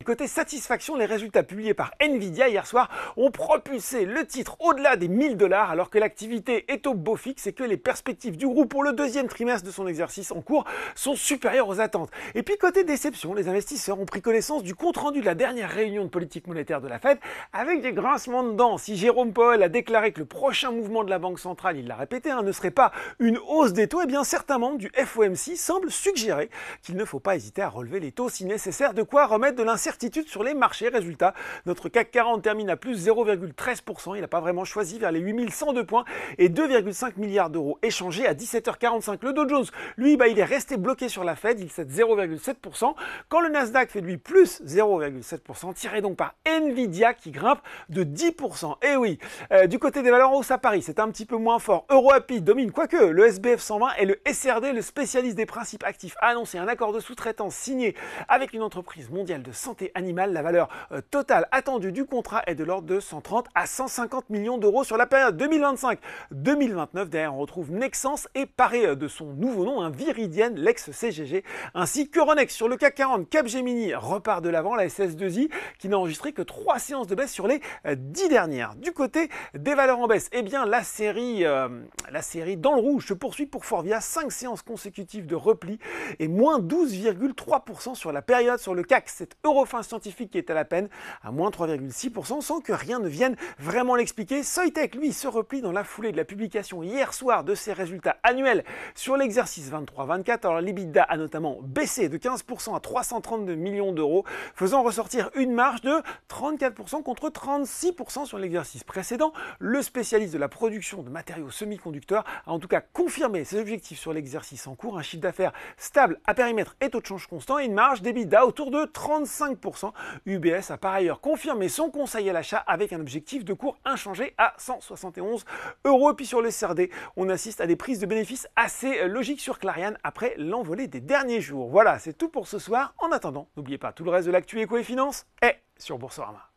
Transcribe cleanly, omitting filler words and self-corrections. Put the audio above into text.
côté satisfaction, les résultats publiés par Nvidia hier soir ont propulsé le titre au-delà des 1000 $, alors que l'activité est au beau fixe et que les perspectives du groupe pour le deuxième trimestre de son exercice en cours sont supérieures aux attentes. Et puis côté déception, les investisseurs ont pris connaissance du compte-rendu de la dernière réunion de politique monétaire de la Fed avec des grincements de dents. Si Jérôme Powell a déclaré que le prochain mouvement de la Banque centrale, il l'a répété, ne serait pas une hausse des taux, eh bien certains membres du FOMC semblent suggérer qu'il ne faut pas hésiter à relever les taux si nécessaire, de quoi remettre de l'incertitude sur les marchés. Résultat, notre CAC 40 termine à plus 0,13%, il n'a pas vraiment choisi, vers les 8102 points et 2,5 milliards d'euros échangés à 17h45. Le Dow Jones, lui, il est resté bloqué sur la Fed, il cède 0,7%, quand le Nasdaq fait lui plus 0,7%, tiré donc par Nvidia qui grimpe de 10%. Et oui, du côté des valeurs en hausse à Paris, c'est un petit peu moins fort. EuroAPI domine, quoique le SBF 120 et le SRD, le spécialiste des principes actifs, a annoncé un accord de sous-traitance signé avec une entreprise mondiale de santé animale. La valeur totale attendue du contrat est de l'ordre de 130 à 150 millions d'euros sur la période 2025-2029. Derrière, on retrouve Nexans et paré de son nouveau nom, Viridian, l'ex-CGG, ainsi qu'Euronext. Sur le CAC 40, Capgemini repart de l'avant, la SS2I qui n'a enregistré que 3 séances de baisse sur les 10 dernières. Du côté des valeurs en baisse, eh bien la série dans le rouge se poursuit pour Forvia, 5 séances consécutives de repli et moins 12,3% sur la période. Sur le CAC, c'est Eurofins Scientifique qui est à la peine, à moins 3,6%, sans que rien ne vienne vraiment l'expliquer. Soitec, lui, se replie dans la foulée de la publication hier soir de ses résultats annuels sur l'exercice 23-24. Alors l'EBITDA a notamment baissé de 15% à 332 millions d'euros, faisant ressortir une marge de 34% contre 36% sur l'exercice précédent. Le spécialiste de la production de matériaux semi-conducteurs a en tout cas confirmé ses objectifs sur l'exercice en cours, un chiffre d'affaires stable à périmètre et taux de change constant et une marge d'EBITDA autour de 35%. UBS a par ailleurs confirmé son conseil à l'achat avec un objectif de cours inchangé à 171 euros. Et puis sur le CRD, on assiste à des prises de bénéfices assez logiques sur Clariane après l'envolée des derniers jours. Voilà, c'est tout pour ce soir. En attendant, n'oubliez pas, tout le reste de l'actu éco et finance est sur Boursorama.